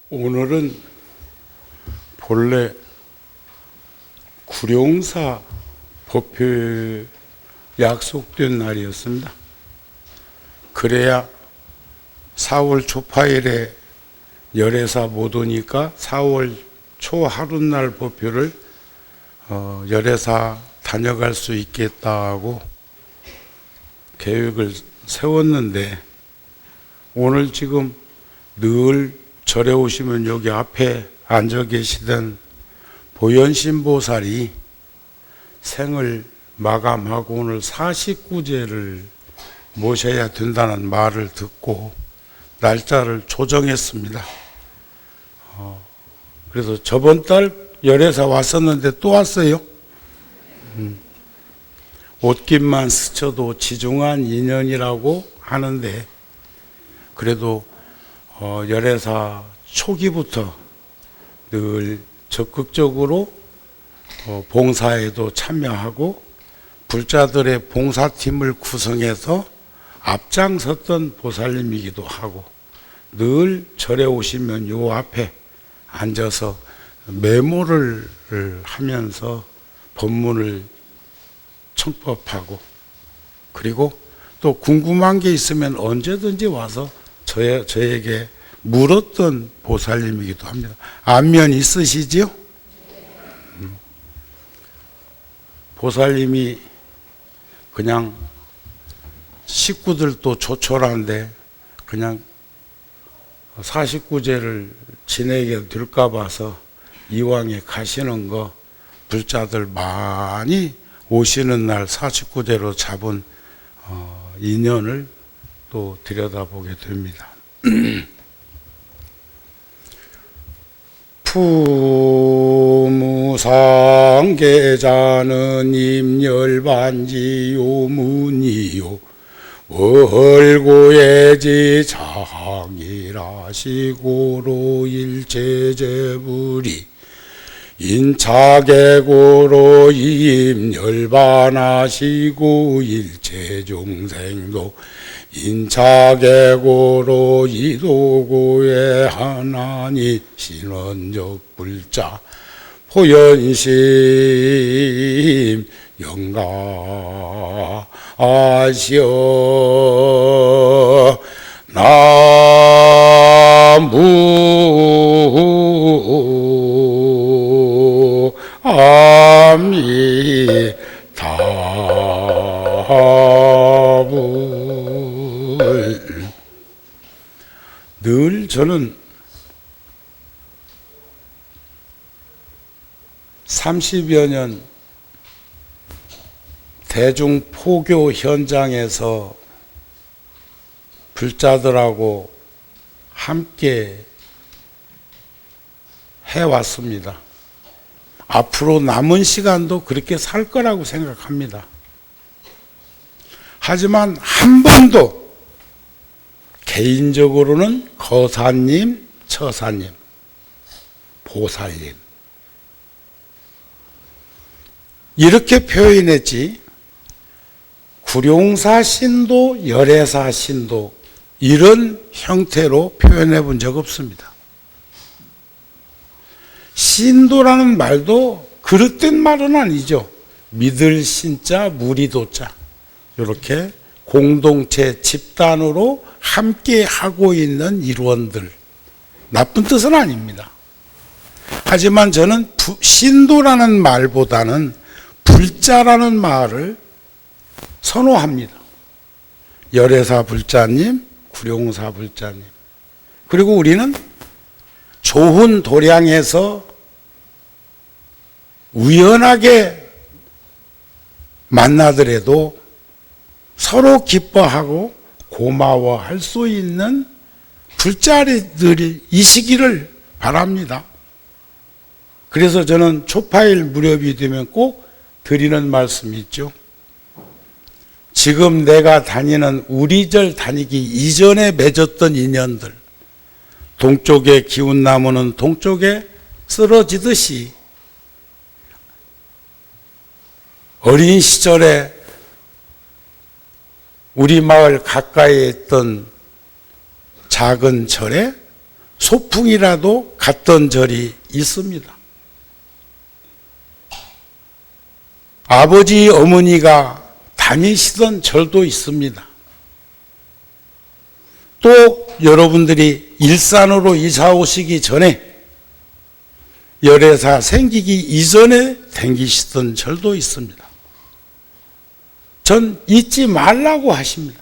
오늘은 본래 구룡사 법회 약속된 날이었습니다. 그래야 4월 초파일에 열애사 못 오니까 4월 초 하룻날 법회를 열애사 다녀갈 수 있겠다고 계획을 세웠는데, 오늘 지금 늘 절에 오시면 여기 앞에 앉아 계시던 보현신보살이 생을 마감하고 오늘 49제를 모셔야 된다는 말을 듣고 날짜를 조정했습니다. 그래서 저번 달 열애사 왔었는데 또 왔어요. 옷깃만 스쳐도 지중한 인연이라고 하는데, 그래도 열애사 초기부터 늘 적극적으로 봉사에도 참여하고 불자들의 봉사팀을 구성해서 앞장섰던 보살님이기도 하고, 늘 절에 오시면 요 앞에 앉아서 메모를 하면서 법문을 청법하고, 그리고 또 궁금한 게 있으면 언제든지 와서 저에게 물었던 보살님이기도 합니다. 안면 있으시지요? 보살님이 그냥 식구들도 조촐한데 그냥 49제를 지내게 될까 봐서 이왕에 가시는 거 불자들 많이 오시는 날 49제로 잡은 인연을 또 들여다보게 됩니다. 푸무상계자는 임열반지요 문이요 월고예지 장일하시고로 일체제불이 인차계고로 임열반하시고 일체중생도 인차계고로 이도고의 하나니 신원적 불자 포연심 영가하시어 나무 아미타불. 늘 저는 30여 년 대중포교 현장에서 불자들하고 함께 해왔습니다. 앞으로 남은 시간도 그렇게 살 거라고 생각합니다. 하지만 한 번도 개인적으로는 거사님, 처사님, 보살님 이렇게 표현했지, 구룡사 신도, 열애사 신도 이런 형태로 표현해 본 적 없습니다. 신도라는 말도 그릇된 말은 아니죠. 믿을 신자, 무리도자, 이렇게 공동체 집단으로 함께 하고 있는 일원들, 나쁜 뜻은 아닙니다. 하지만 저는 신도라는 말보다는 불자라는 말을 선호합니다. 열애사 불자님, 구룡사 불자님. 그리고 우리는 좋은 도량에서 우연하게 만나더라도 서로 기뻐하고 고마워할 수 있는 불자들이시기를 바랍니다. 그래서 저는 초파일 무렵이 되면 꼭 드리는 말씀이 있죠. 지금 내가 다니는 우리절 다니기 이전에 맺었던 인연들, 동쪽에 기운나무는 동쪽에 쓰러지듯이 어린 시절에 우리 마을 가까이에 있던 작은 절에 소풍이라도 갔던 절이 있습니다. 아버지, 어머니가 다니시던 절도 있습니다. 또 여러분들이 일산으로 이사 오시기 전에 열애사 생기기 이전에 다니시던 절도 있습니다. 전 잊지 말라고 하십니다.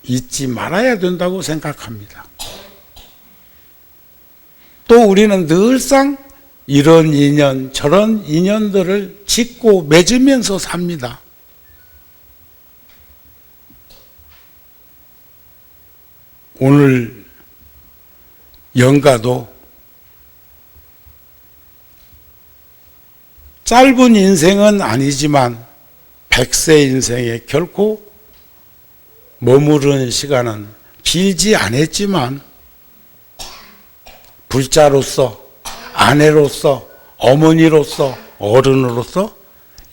잊지 말아야 된다고 생각합니다. 또 우리는 늘상 이런 인연 저런 인연들을 짓고 맺으면서 삽니다. 오늘 영가도 짧은 인생은 아니지만 100세 인생에 결코 머무르는 시간은 길지 않았지만 불자로서, 아내로서, 어머니로서, 어른으로서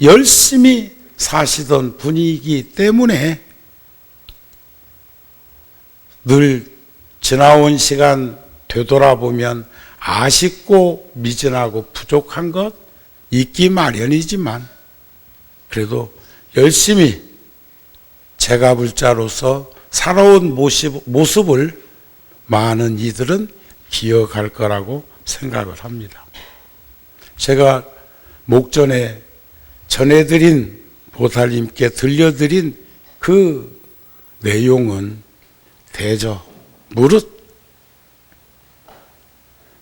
열심히 사시던 분이기 때문에 늘 지나온 시간 되돌아보면 아쉽고 미진하고 부족한 것 있기 마련이지만 그래도 열심히 제가 불자로서 살아온 모습을 많은 이들은 기억할 거라고 생각을 합니다. 제가 목전에 전해드린 보살님께 들려드린 그 내용은 대저 무릇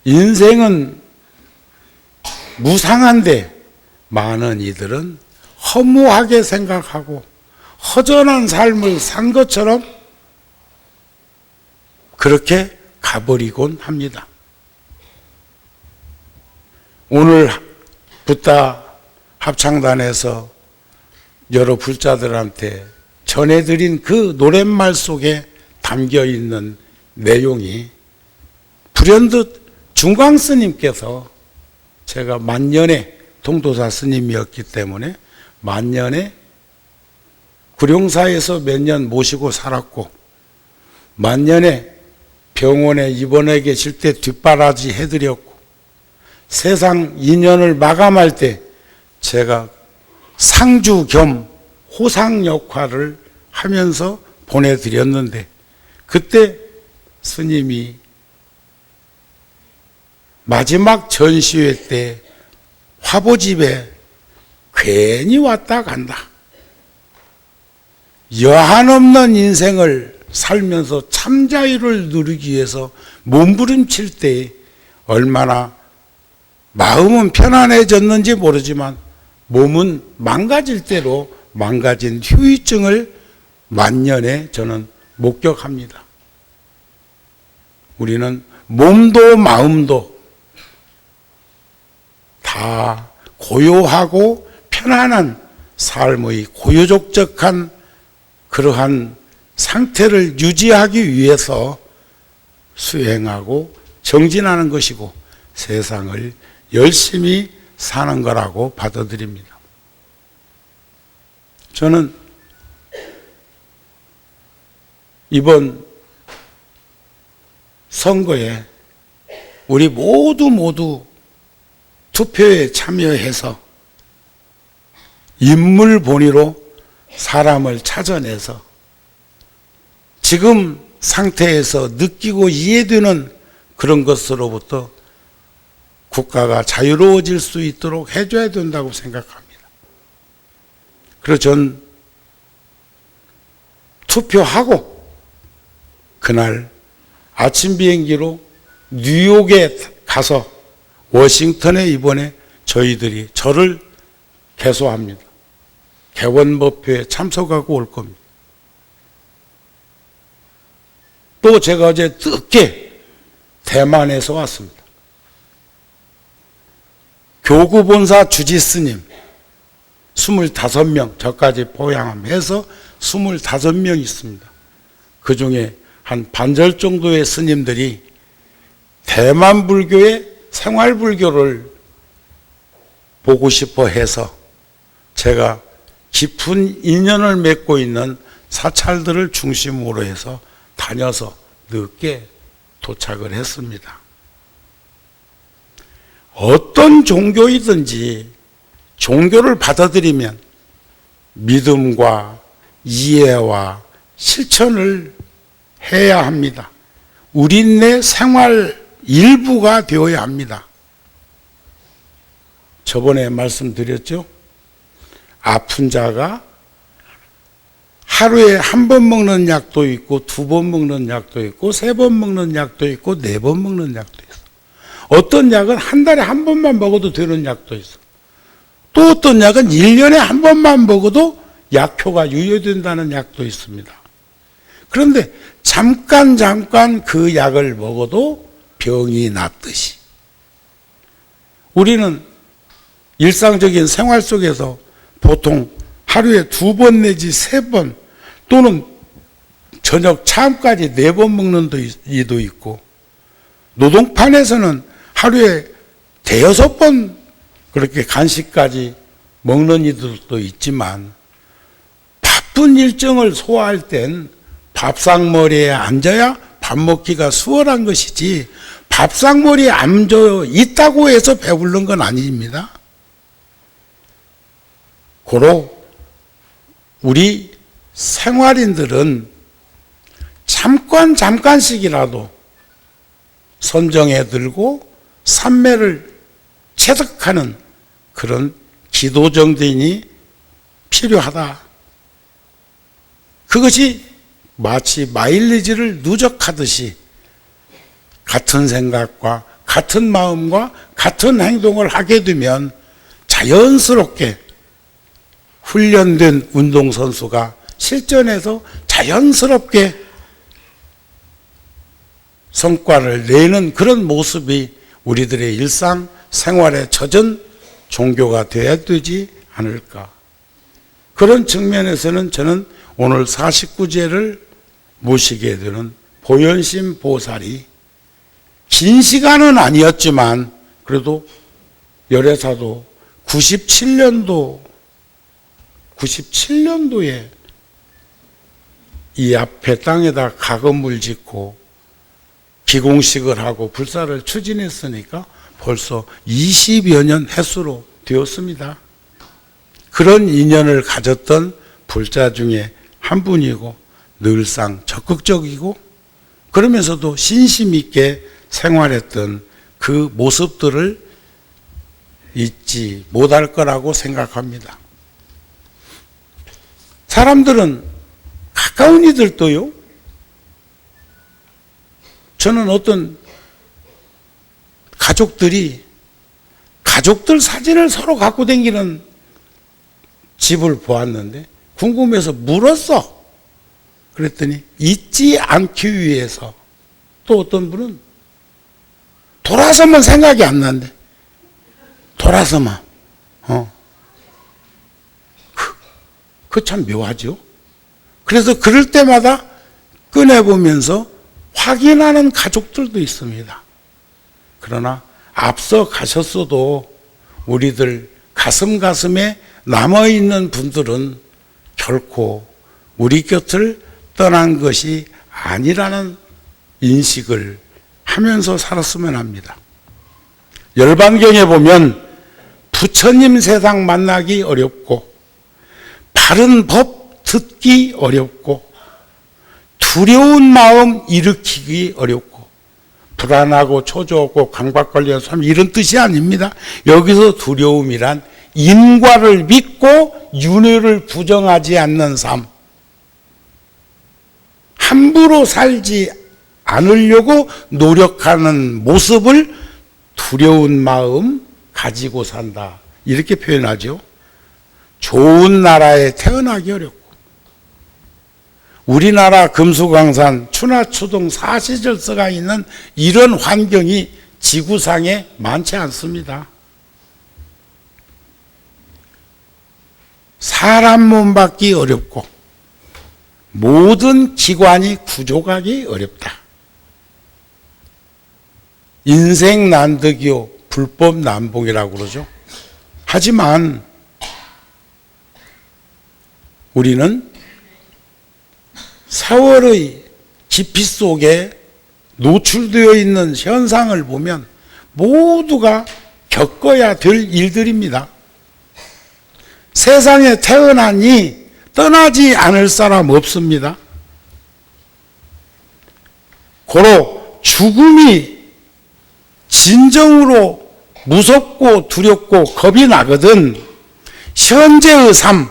인생은 무상한데 많은 이들은 허무하게 생각하고 허전한 삶을 산 것처럼 그렇게 가버리곤 합니다. 오늘 붓다 합창단에서 여러 불자들한테 전해드린 그 노랫말 속에 담겨있는 내용이 불현듯 중광 스님께서 제가 만년에 동도사 스님이었기 때문에 만년에 구룡사에서 몇 년 모시고 살았고 만년에 병원에 입원해 계실 때 뒷바라지 해드렸고 세상 인연을 마감할 때 제가 상주 겸 호상 역할을 하면서 보내드렸는데 그때 스님이 마지막 전시회 때 화보집에 괜히 왔다 간다. 여한 없는 인생을 살면서 참자유를 누리기 위해서 몸부림칠 때 얼마나 마음은 편안해졌는지 모르지만 몸은 망가질 대로 망가진 후유증을 만년에 저는 목격합니다. 우리는 몸도 마음도 다 고요하고 편안한 삶의 고요족적한 그러한 상태를 유지하기 위해서 수행하고 정진하는 것이고 세상을 열심히 사는 거라고 받아들입니다. 저는 이번 선거에 우리 모두 투표에 참여해서 인물 본위로 사람을 찾아내서 지금 상태에서 느끼고 이해되는 그런 것으로부터 국가가 자유로워질 수 있도록 해줘야 된다고 생각합니다. 그래서 전 투표하고 그날 아침 비행기로 뉴욕에 가서 워싱턴에 이번에 저희들이 저를 개소합니다. 개원법회에 참석하고 올 겁니다. 또 제가 어제 늦게 대만에서 왔습니다. 교구본사 주지스님 25명 저까지 포함해서 25명 있습니다. 그 중에 한 반절 정도의 스님들이 대만 불교의 생활불교를 보고 싶어 해서 제가 깊은 인연을 맺고 있는 사찰들을 중심으로 해서 다녀서 늦게 도착을 했습니다. 어떤 종교이든지 종교를 받아들이면 믿음과 이해와 실천을 해야 합니다. 우리네 생활 일부가 되어야 합니다. 저번에 말씀드렸죠? 아픈 자가 하루에 한 번 먹는 약도 있고, 2번 먹는 약도 있고, 3번 먹는 약도 있고, 4번 먹는 약도 있어. 어떤 약은 한 달에 한 번만 먹어도 되는 약도 있어. 또 어떤 약은 1년에 한 번만 먹어도 약효가 유효된다는 약도 있습니다. 그런데 잠깐 그 약을 먹어도 병이 낫듯이 우리는 일상적인 생활 속에서 보통 하루에 2번 내지 3번 또는 저녁 참까지 4번 먹는 이도 있고, 노동판에서는 하루에 5번 그렇게 간식까지 먹는 이들도 있지만, 바쁜 일정을 소화할 땐 밥상머리에 앉아야 밥 먹기가 수월한 것이지, 밥상머리에 앉아 있다고 해서 배부른 건 아닙니다. 고로 우리 생활인들은 잠깐씩이라도 선정해 들고 삼매를 체득하는 그런 기도정진이 필요하다. 그것이 마치 마일리지를 누적하듯이 같은 생각과 같은 마음과 같은 행동을 하게 되면 자연스럽게 훈련된 운동선수가 실전에서 자연스럽게 성과를 내는 그런 모습이 우리들의 일상 생활에 젖은 종교가 되어야 되지 않을까. 그런 측면에서는 저는 오늘 49제를 모시게 되는 보현심 보살이 긴 시간은 아니었지만 그래도 열애사도 97년도에 이 앞에 땅에다 가건물 짓고 기공식을 하고 불사를 추진했으니까 벌써 20여 년 횟수로 되었습니다. 그런 인연을 가졌던 불자 중에 한 분이고 늘상 적극적이고 그러면서도 신심 있게 생활했던 그 모습들을 잊지 못할 거라고 생각합니다. 사람들은 가까운 이들도요, 저는 어떤 가족들 사진을 서로 갖고 다니는 집을 보았는데 궁금해서 물었어. 그랬더니 잊지 않기 위해서. 또 어떤 분은 돌아서만 생각이 안 난대. 돌아서만. 그 참 묘하죠. 그래서 그럴 때마다 꺼내보면서 확인하는 가족들도 있습니다. 그러나 앞서 가셨어도 우리들 가슴에 남아있는 분들은 결코 우리 곁을 떠난 것이 아니라는 인식을 하면서 살았으면 합니다. 열반경에 보면 부처님 세상 만나기 어렵고 바른 법 듣기 어렵고 두려운 마음 일으키기 어렵고 불안하고 초조하고 강박 걸려서 삶 이런 뜻이 아닙니다. 여기서 두려움이란 인과를 믿고 윤회를 부정하지 않는 삶, 함부로 살지 않으려고 노력하는 모습을 두려운 마음 가지고 산다, 이렇게 표현하죠. 좋은 나라에 태어나기 어렵고 우리나라 금수강산 추나추동 사시절서가 있는 이런 환경이 지구상에 많지 않습니다. 사람 몸 받기 어렵고 모든 기관이 구족하기 어렵다. 인생 난득이요 불법 난복이라고 그러죠. 하지만 우리는 세월의 깊이 속에 노출되어 있는 현상을 보면 모두가 겪어야 될 일들입니다. 세상에 태어나니 떠나지 않을 사람 없습니다. 고로 죽음이 진정으로 무섭고 두렵고 겁이 나거든 현재의 삶,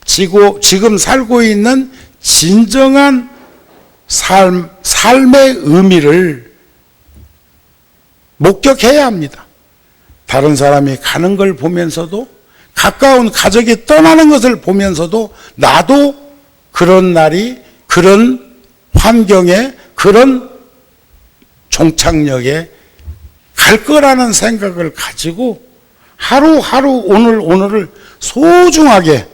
지금 살고 있는 진정한 삶의 의미를 목격해야 합니다. 다른 사람이 가는 걸 보면서도 가까운 가족이 떠나는 것을 보면서도 나도 그런 날이 그런 환경에 그런 종착역에 갈 거라는 생각을 가지고 하루하루 오늘을 소중하게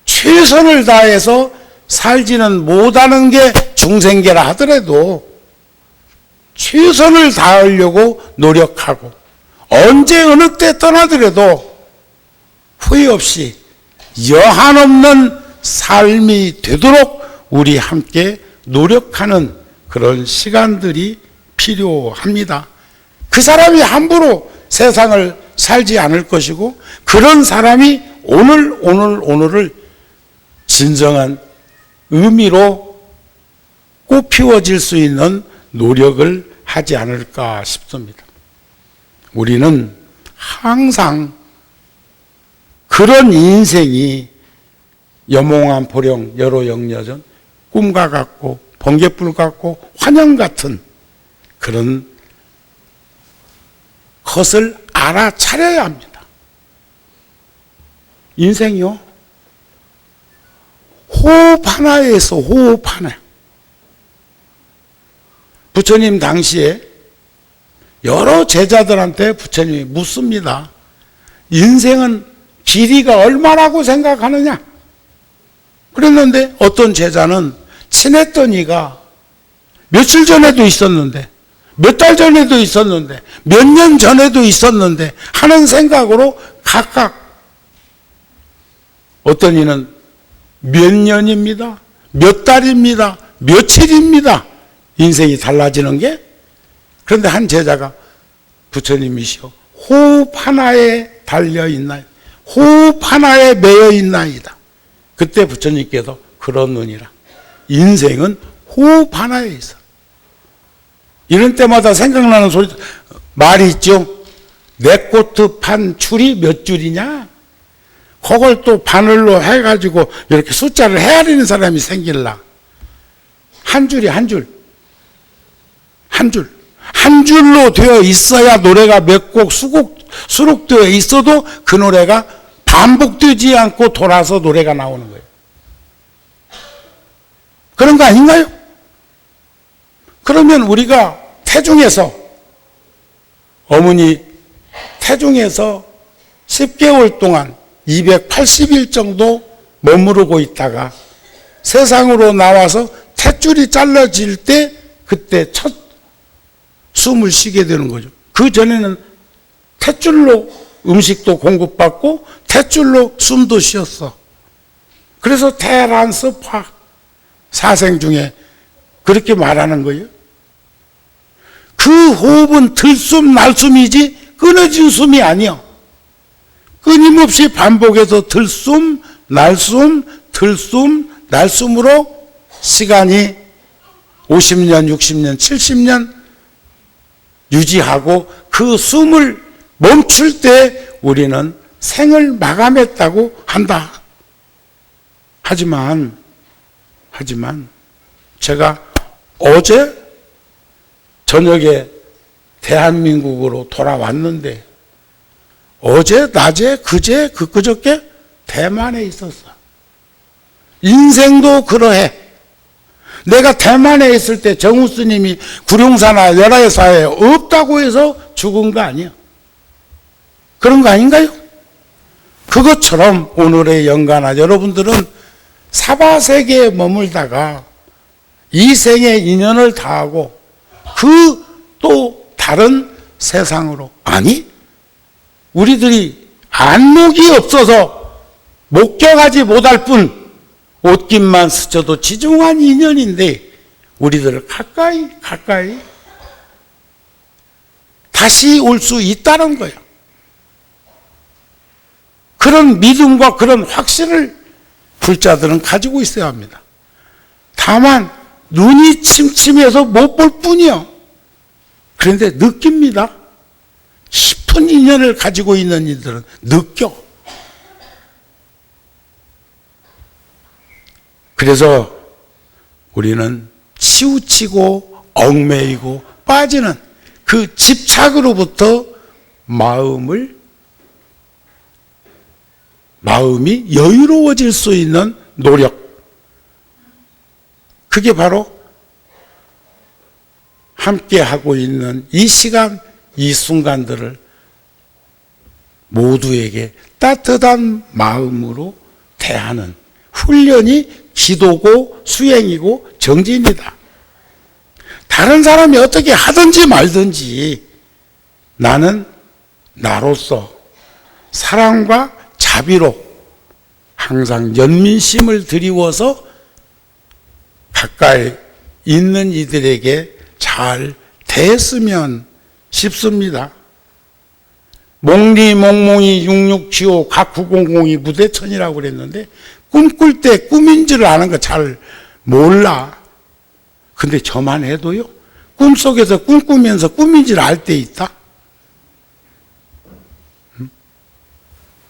최선을 다해서 살지는 못하는 게 중생계라 하더라도 최선을 다하려고 노력하고 언제 어느 때 떠나더라도 후회 없이 여한 없는 삶이 되도록 우리 함께 노력하는 그런 시간들이 필요합니다. 그 사람이 함부로 세상을 살지 않을 것이고 그런 사람이 오늘을 진정한 의미로 꽃피워질 수 있는 노력을 하지 않을까 싶습니다. 우리는 항상 그런 인생이 여몽한 보령 여로영여전 꿈과 같고 번갯불 같고 환영 같은 그런 것을 알아차려야 합니다. 인생이요 호흡 하나에서 호흡 하나. 부처님 당시에 여러 제자들한테 부처님이 묻습니다. 인생은 길이가 얼마라고 생각하느냐? 그랬는데 어떤 제자는 친했던 이가 며칠 전에도 있었는데 몇 달 전에도 있었는데 몇 년 전에도 있었는데 하는 생각으로 각각 어떤 이는 몇 년입니다. 몇 달입니다. 며칠입니다. 인생이 달라지는 게. 그런데 한 제자가 부처님이시여 호흡 하나에 달려있나이다. 호흡 하나에 매여있나이다. 그때 부처님께서 그러느니라. 인생은 호흡 하나에 있어. 이런 때마다 생각나는 소리, 말이 있죠. 내 꽃 판 줄이 몇 줄이냐? 그걸 또 바늘로 해가지고 이렇게 숫자를 헤아리는 사람이 생길라. 한 줄이 한 줄. 한 줄. 한 줄로 되어 있어야 노래가 몇 곡 수록되어 있어도 그 노래가 반복되지 않고 돌아서 노래가 나오는 거예요. 그런 거 아닌가요? 그러면 우리가 태중에서 어머니 태중에서 10개월 동안 280일 정도 머무르고 있다가 세상으로 나와서 탯줄이 잘라질 때 그때 첫 숨을 쉬게 되는 거죠. 그 전에는 탯줄로 음식도 공급받고 탯줄로 숨도 쉬었어. 그래서 테란스파 사생 중에 그렇게 말하는 거예요. 그 호흡은 들숨 날숨이지 끊어진 숨이 아니야. 끊임없이 반복해서 들숨 날숨 들숨 날숨으로 시간이 50년 60년 70년 유지하고 그 숨을 멈출 때 우리는 생을 마감했다고 한다. 하지만 제가 어제 저녁에 대한민국으로 돌아왔는데 어제 낮에 그제 그저께 대만에 있었어. 인생도 그러해. 내가 대만에 있을 때 정우 스님이 구룡사나 열하사에 없다고 해서 죽은 거 아니야. 그런 거 아닌가요? 그것처럼 오늘의 영가나 여러분들은 사바세계에 머물다가 이 생의 인연을 다하고 그 또 다른 세상으로, 아니 우리들이 안목이 없어서 목격하지 못할 뿐 옷깃만 스쳐도 지중한 인연인데 우리들을 가까이 다시 올 수 있다는 거야. 그런 믿음과 그런 확신을 불자들은 가지고 있어야 합니다. 다만 눈이 침침해서 못 볼 뿐이요. 그런데 느낍니다. 깊은 인연을 가지고 있는 이들은 느껴. 그래서 우리는 치우치고 얽매이고 빠지는 그 집착으로부터 마음이 여유로워질 수 있는 노력. 그게 바로 함께 하고 있는 이 시간, 이 순간들을 모두에게 따뜻한 마음으로 대하는 훈련이 기도고 수행이고 정진이다. 다른 사람이 어떻게 하든지 말든지 나는 나로서 사랑과 자비로 항상 연민심을 드리워서 가까이 있는 이들에게 잘 대했으면 싶습니다. 몽리몽몽이 6675 각구공공이 무대천이라고 그랬는데 꿈꿀 때 꿈인 줄 아는 거 잘 몰라. 근데 저만 해도요, 꿈속에서 꿈꾸면서 꿈인 줄 알 때 있다.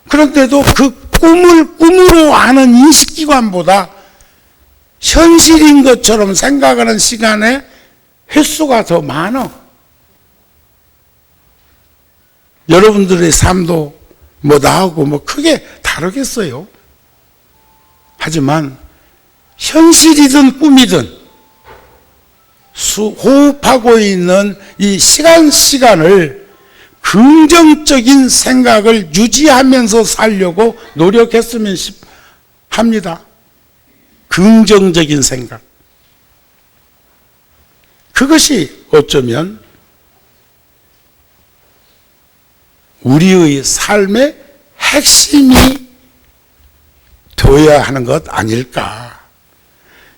그런데도 그 꿈을 꿈으로 아는 인식기관보다 현실인 것처럼 생각하는 시간에 횟수가 더 많아. 여러분들의 삶도 뭐 나하고 뭐 크게 다르겠어요. 하지만 현실이든 꿈이든 호흡하고 있는 이 시간을 긍정적인 생각을 유지하면서 살려고 노력했으면 합니다. 긍정적인 생각. 그것이 어쩌면 우리의 삶의 핵심이 되어야 하는 것 아닐까.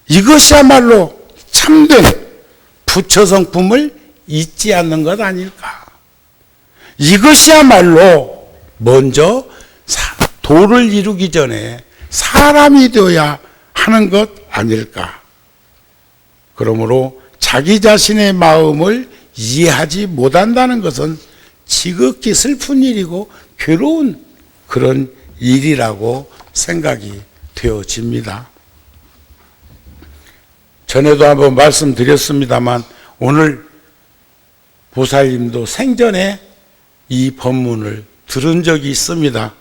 이것이야말로 참된 부처 성품을 잊지 않는 것 아닐까. 이것이야말로 먼저 도를 이루기 전에 사람이 되어야 하는 것 아닐까. 그러므로 자기 자신의 마음을 이해하지 못한다는 것은 지극히 슬픈 일이고 괴로운 그런 일이라고 생각이 되어집니다. 전에도 한번 말씀드렸습니다만 오늘 보살님도 생전에 이 법문을 들은 적이 있습니다.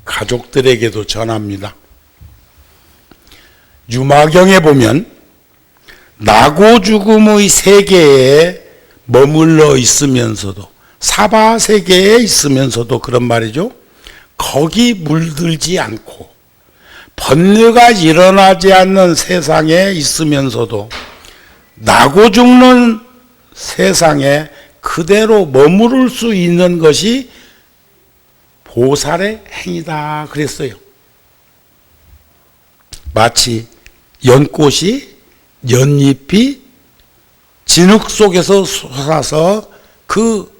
가족들에게도 전합니다. 유마경에 보면 나고 죽음의 세계에 머물러 있으면서도 사바 세계에 있으면서도 그런 말이죠. 거기 물들지 않고 번뇌가 일어나지 않는 세상에 있으면서도 나고 죽는 세상에 그대로 머무를 수 있는 것이 보살의 행위다 그랬어요. 마치 연꽃이 연잎이 진흙 속에서 솟아서 그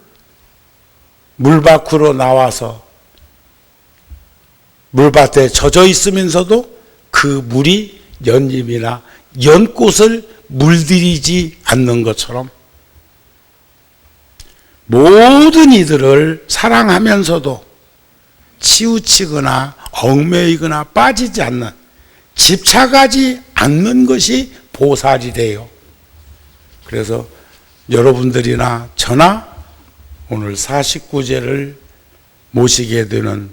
물 밖으로 나와서 물밭에 젖어 있으면서도 그 물이 연잎이나 연꽃을 물들이지 않는 것처럼 모든 이들을 사랑하면서도 치우치거나 얽매이거나 빠지지 않는, 집착하지 않는 것이 보살이래요. 그래서 여러분들이나 저나 오늘 49제를 모시게 되는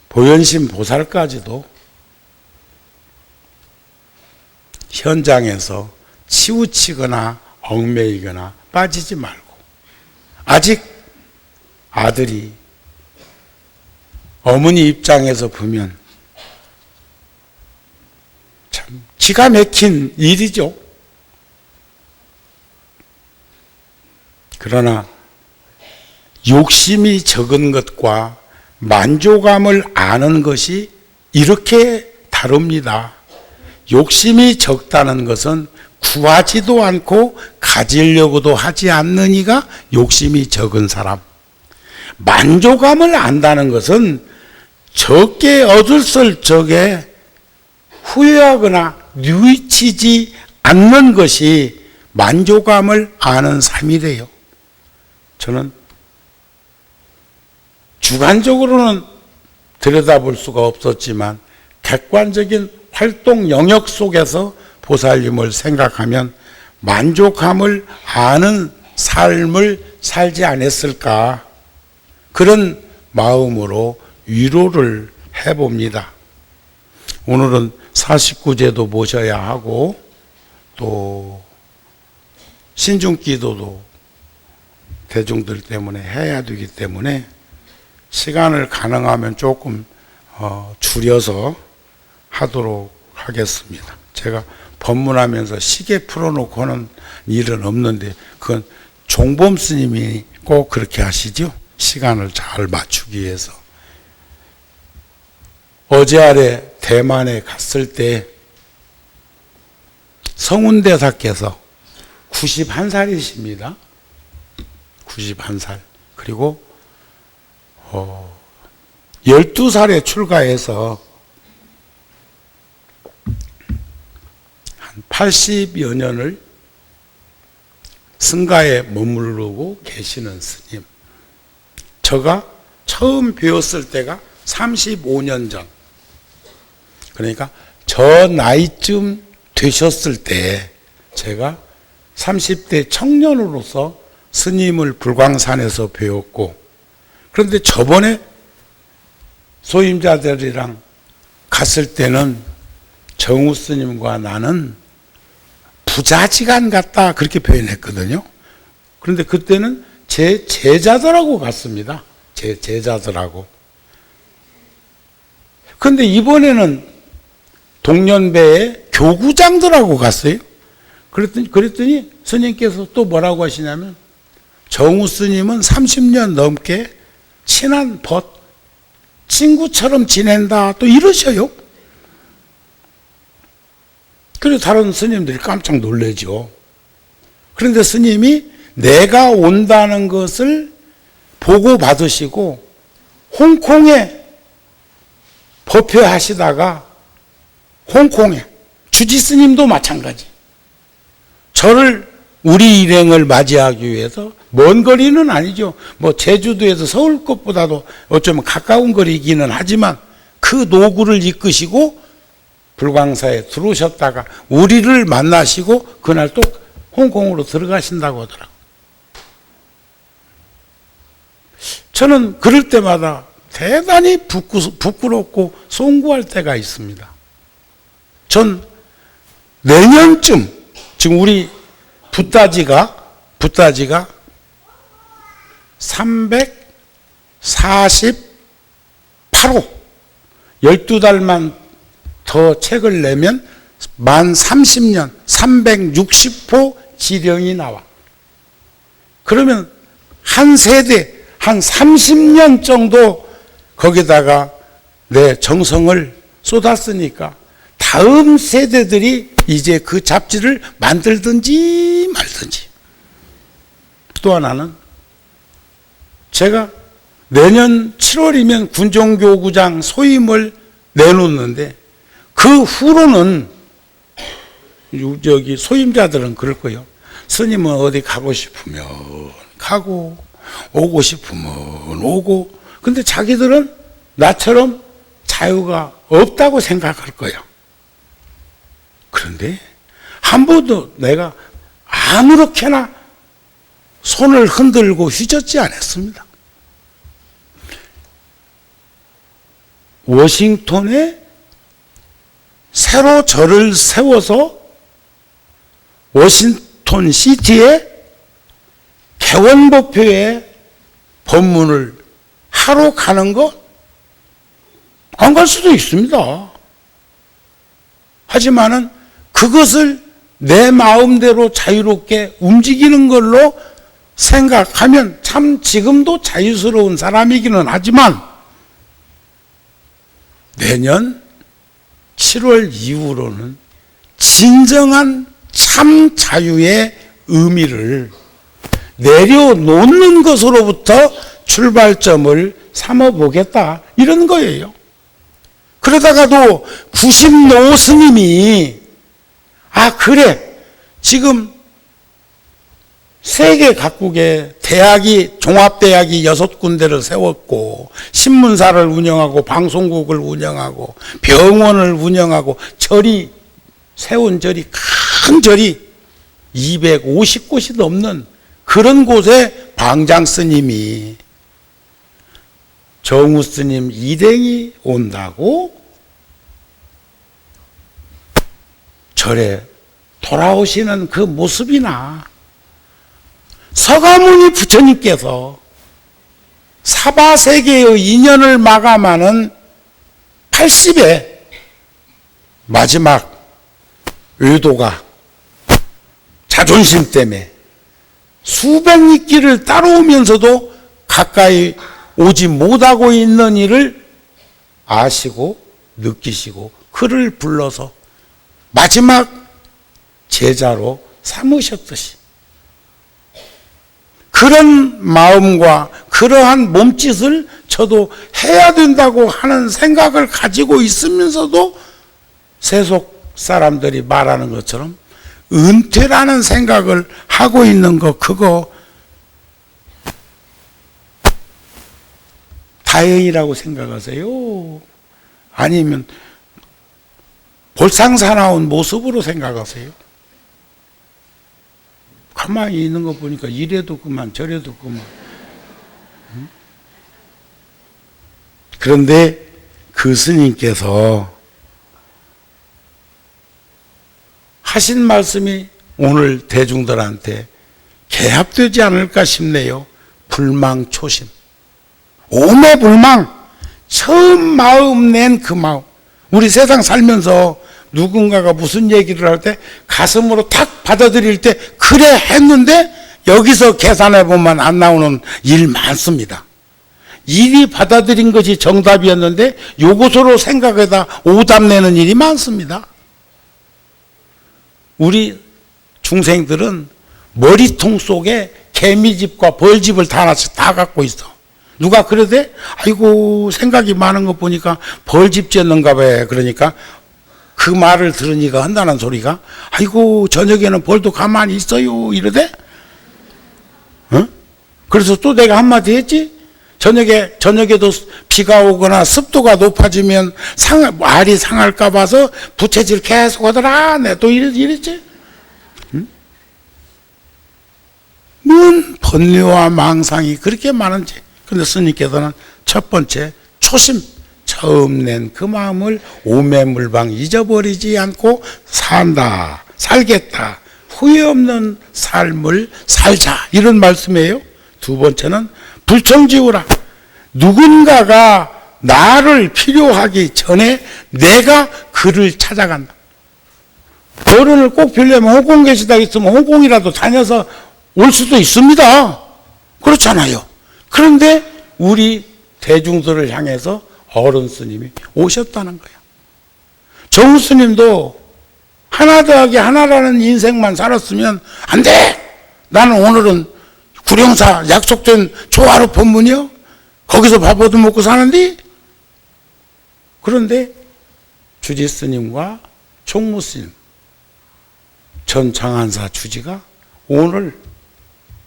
보현심 보살까지도 현장에서 치우치거나 얽매이거나 빠지지 말고, 아직 아들이 어머니 입장에서 보면 참 기가 막힌 일이죠. 그러나 욕심이 적은 것과 만족감을 아는 것이 이렇게 다릅니다. 욕심이 적다는 것은 구하지도 않고 가지려고도 하지 않는 이가 욕심이 적은 사람. 만족감을 안다는 것은 적게 얻을 적에 후회하거나 뉘우치지 않는 것이 만족감을 아는 삶이래요. 저는 주관적으로는 들여다볼 수가 없었지만 객관적인 활동 영역 속에서 보살님을 생각하면 만족함을 아는 삶을 살지 않았을까, 그런 마음으로 위로를 해봅니다. 오늘은 49제도 모셔야 하고 또 신중기도도 대중들 때문에 해야 되기 때문에 시간을 가능하면 조금 줄여서 하도록 하겠습니다. 제가 법문하면서 시계 풀어놓고 하는 일은 없는데 그건 종범 스님이 꼭 그렇게 하시죠. 시간을 잘 맞추기 위해서. 어제 아래 대만에 갔을 때 성운대사께서 91살이십니다. 91살. 그리고 12살에 출가해서 한 80여 년을 승가에 머무르고 계시는 스님. 제가 처음 배웠을 때가 35년 전. 그러니까 저 나이쯤 되셨을 때 제가 30대 청년으로서 스님을 불광산에서 배웠고, 그런데 저번에 소임자들이랑 갔을 때는 정우 스님과 나는 부자지간 같다 그렇게 표현했거든요. 그런데 그때는 제 제자들하고 갔습니다. 제 제자들하고. 그런데 이번에는 동년배에 교구장들하고 갔어요. 그랬더니 스님께서 또 뭐라고 하시냐면 정우 스님은 30년 넘게 친한 친구처럼 지낸다 또 이러셔요. 그래서 다른 스님들이 깜짝 놀라죠. 그런데 스님이 내가 온다는 것을 보고받으시고 홍콩에 법회하시다가 홍콩에 주지 스님도 마찬가지. 저를 우리 일행을 맞이하기 위해서 먼 거리는 아니죠. 뭐 제주도에서 서울 것보다도 어쩌면 가까운 거리기는 하지만 그 노구를 이끄시고 불광사에 들어오셨다가 우리를 만나시고 그날 또 홍콩으로 들어가신다고 하더라고요. 저는 그럴 때마다 대단히 부끄럽고 송구할 때가 있습니다. 전 내년쯤, 지금 우리 붓다지가 348호, 12달만 더 책을 내면 만 30년 360호 지령이 나와. 그러면 한 세대, 한 30년 정도 거기다가 내 정성을 쏟았으니까 다음 세대들이 이제 그 잡지를 만들든지 말든지. 또 하나는 제가 내년 7월이면 군정교구장 소임을 내놓는데 그 후로는 저기 소임자들은 그럴 거예요. 스님은 어디 가고 싶으면 가고 오고 싶으면 오고. 근데 자기들은 나처럼 자유가 없다고 생각할 거예요. 그런데 한 번도 내가 아무렇게나 손을 흔들고 휘젓지 않았습니다. 워싱턴에 새로 절을 세워서 워싱턴 시티에 개원법회에 법문을 하러 가는 거 안 갈 수도 있습니다. 하지만은 그것을 내 마음대로 자유롭게 움직이는 걸로 생각하면 참 지금도 자유스러운 사람이기는 하지만 내년 7월 이후로는 진정한 참 자유의 의미를 내려놓는 것으로부터 출발점을 삼아보겠다, 이런 거예요. 그러다가도 90노 스님이 그래, 지금 세계 각국에 종합대학이 6군데를 세웠고 신문사를 운영하고 방송국을 운영하고 병원을 운영하고 세운 절이, 큰 절이 250곳이 넘는 그런 곳에 방장 스님이 정우 스님 일행이 온다고 절에 돌아오시는 그 모습이나 서가모니 부처님께서 사바세계의 인연을 마감하는 80의 마지막 의도가 자존심 때문에 수백 리길을 따라오면서도 가까이 오지 못하고 있는 일을 아시고 느끼시고 그를 불러서 마지막 제자로 삼으셨듯이, 그런 마음과 그러한 몸짓을 저도 해야 된다고 하는 생각을 가지고 있으면서도 세속 사람들이 말하는 것처럼 은퇴라는 생각을 하고 있는 거, 그거 다행이라고 생각하세요? 아니면 볼상사나운 모습으로 생각하세요? 가만히 있는 거 보니까 이래도 그만 저래도 그만. 그런데 그 스님께서 하신 말씀이 오늘 대중들한테 개합되지 않을까 싶네요. 불망초심, 오매불망, 처음 마음 낸 그 마음. 우리 세상 살면서 누군가가 무슨 얘기를 할 때 가슴으로 탁 받아들일 때 그래 했는데 여기서 계산해 보면 안 나오는 일 많습니다. 일이 받아들인 것이 정답이었는데 요것으로 생각해다 오답 내는 일이 많습니다. 우리 중생들은 머리통 속에 개미집과 벌집을 다 하나씩 다 갖고 있어. 누가 그러대? 아이고 생각이 많은 거 보니까 벌집 짓는가 봐. 그러니까 그 말을 들으니까 한다는 소리가 아이고 저녁에는 벌도 가만히 있어요 이러대? 그래서 또 내가 한마디 했지? 저녁에도 비가 오거나 습도가 높아지면 알이 상할까 봐서 부채질 계속 하더라. 내가 또 이랬지? 뭔 번뇌와 망상이 그렇게 많은지. 근데 스님께서는 첫 번째 초심, 처음 낸 그 마음을 오매물방 잊어버리지 않고 살겠다. 후회 없는 삶을 살자. 이런 말씀이에요. 두 번째는 불청지우라. 누군가가 나를 필요하기 전에 내가 그를 찾아간다. 결혼을 꼭 빌려면 홍콩 계시다 있으면 홍콩이라도 다녀서 올 수도 있습니다. 그렇잖아요. 그런데 우리 대중들을 향해서 어른 스님이 오셨다는 거야. 정우 스님도 하나 더하기 하나라는 인생만 살았으면 안 돼! 나는 오늘은 구룡사 약속된 조화로 법문이요? 거기서 밥 얻어먹고 사는데? 그런데 주지 스님과 총무 스님, 전 장안사 주지가 오늘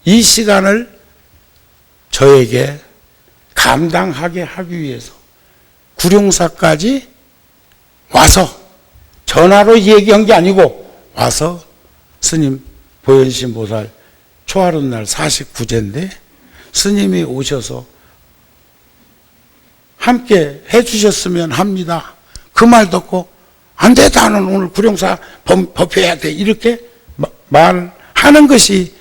이 시간을 저에게 감당하게 하기 위해서 구룡사까지 와서 전화로 얘기한 게 아니고 와서 스님 보현신 보살 초하룻 날 49제인데 스님이 오셔서 함께 해주셨으면 합니다. 그 말 듣고 안 돼, 나는 오늘 구룡사 법회해야 돼, 이렇게 말하는 것이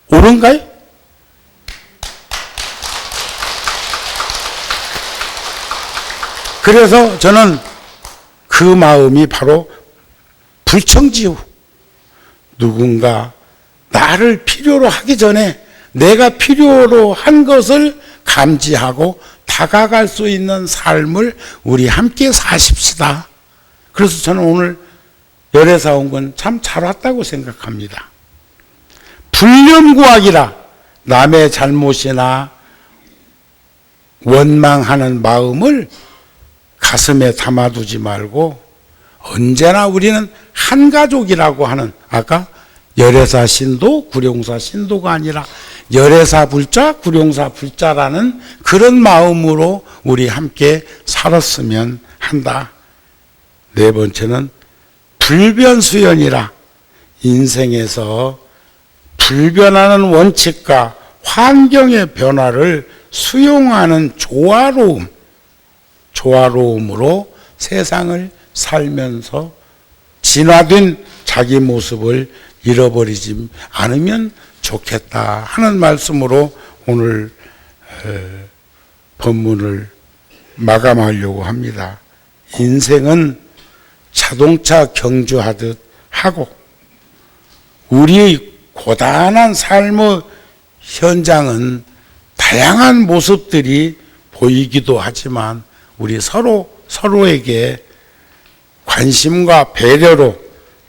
옳은가요? 그래서 저는 그 마음이 바로 불청지우. 누군가 나를 필요로 하기 전에 내가 필요로 한 것을 감지하고 다가갈 수 있는 삶을 우리 함께 사십시다. 그래서 저는 오늘 열애사 온 건 참 잘 왔다고 생각합니다. 불념구학이라 남의 잘못이나 원망하는 마음을 가슴에 담아두지 말고 언제나 우리는 한 가족이라고 하는, 아까 열애사 신도, 구룡사 신도가 아니라 열애사 불자, 구룡사 불자라는 그런 마음으로 우리 함께 살았으면 한다. 네 번째는 불변수연이라 인생에서 불변하는 원칙과 환경의 변화를 수용하는 조화로움으로 세상을 살면서 진화된 자기 모습을 잃어버리지 않으면 좋겠다 하는 말씀으로 오늘 본문을 마감하려고 합니다. 인생은 자동차 경주하듯 하고 우리의 고단한 삶의 현장은 다양한 모습들이 보이기도 하지만 우리 서로에게 관심과 배려로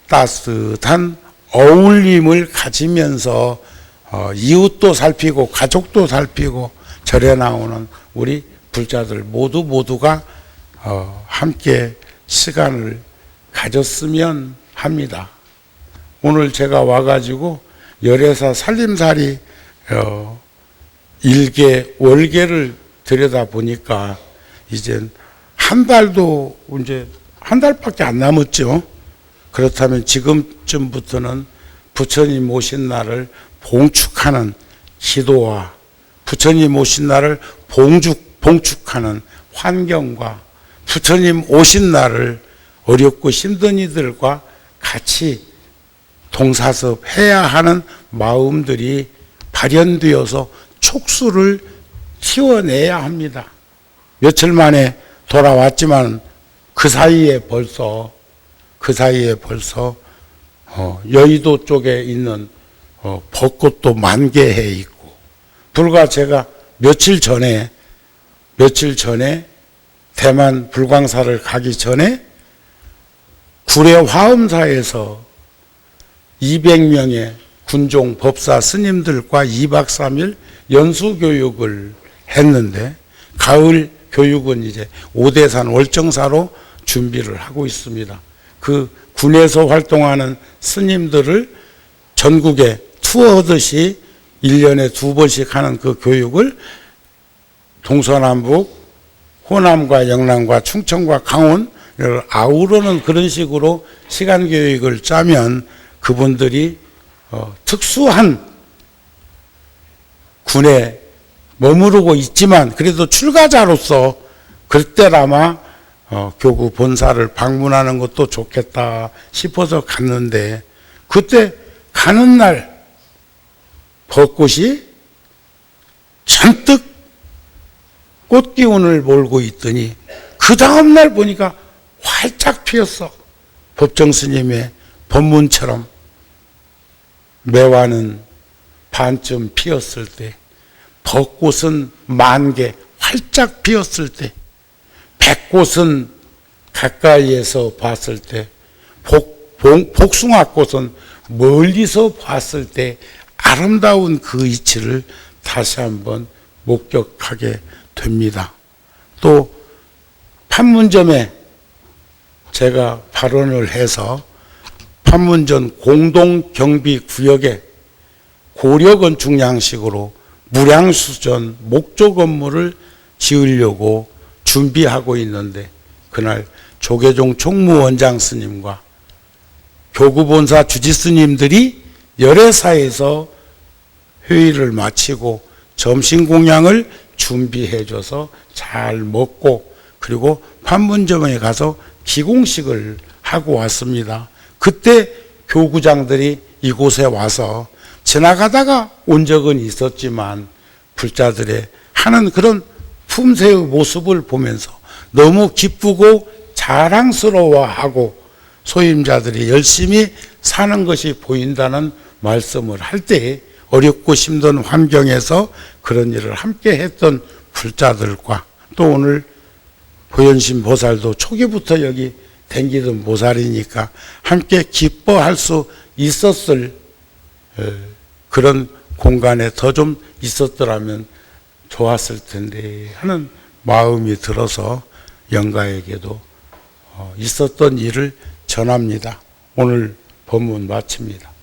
따뜻한 어울림을 가지면서 이웃도 살피고 가족도 살피고 절에 나오는 우리 불자들 모두가 함께 시간을 가졌으면 합니다. 오늘 제가 와가지고 열애사 살림살이 일개 월계를 들여다보니까 이제 한 달밖에 안 남았죠. 그렇다면 지금쯤부터는 부처님 오신 날을 봉축하는 기도와 부처님 오신 날을 봉축하는 환경과 부처님 오신 날을 어렵고 힘든 이들과 같이 동사섭해야 하는 마음들이 발현되어서 촉수를 키워내야 합니다. 며칠 만에 돌아왔지만 그 사이에 벌써 여의도 쪽에 있는 벚꽃도 만개해 있고, 불과 제가 며칠 전에 대만 불광사를 가기 전에 구례 화엄사에서 200명의 군종 법사 스님들과 2박 3일 연수교육을 했는데, 가을 교육은 이제 오대산 월정사로 준비를 하고 있습니다. 그 군에서 활동하는 스님들을 전국에 투어하듯이 1년에 2번씩 하는 그 교육을 동서남북, 호남과 영남과 충청과 강원을 아우르는 그런 식으로 시간 교육을 짜면 그분들이 특수한 군에 머무르고 있지만 그래도 출가자로서 그때나마 교구 본사를 방문하는 것도 좋겠다 싶어서 갔는데, 그때 가는 날 벚꽃이 잔뜩 꽃기운을 몰고 있더니 그 다음날 보니까 활짝 피었어. 법정스님의 법문처럼 매화는 반쯤 피었을 때, 벚꽃은 만개 활짝 피었을 때, 백꽃은 가까이에서 봤을 때, 복숭아꽃은 멀리서 봤을 때 아름다운 그 이치를 다시 한번 목격하게 됩니다. 또 판문점에 제가 발언을 해서 판문점 공동경비구역에 고려건축 양식으로 무량수전 목조 건물을 지으려고 준비하고 있는데, 그날 조계종 총무원장 스님과 교구본사 주지스님들이 열애사에서 회의를 마치고 점심공양을 준비해줘서 잘 먹고, 그리고 판문점에 가서 기공식을 하고 왔습니다. 그때 교구장들이 이곳에 와서 지나가다가 온 적은 있었지만 불자들의 하는 그런 품새의 모습을 보면서 너무 기쁘고 자랑스러워하고 소임자들이 열심히 사는 것이 보인다는 말씀을 할 때, 어렵고 힘든 환경에서 그런 일을 함께 했던 불자들과 또 오늘 보현신 보살도 초기부터 여기 댕기던 모살이니까 함께 기뻐할 수 있었을 그런 공간에 더 좀 있었더라면 좋았을 텐데 하는 마음이 들어서 영가에게도 있었던 일을 전합니다. 오늘 본문 마칩니다.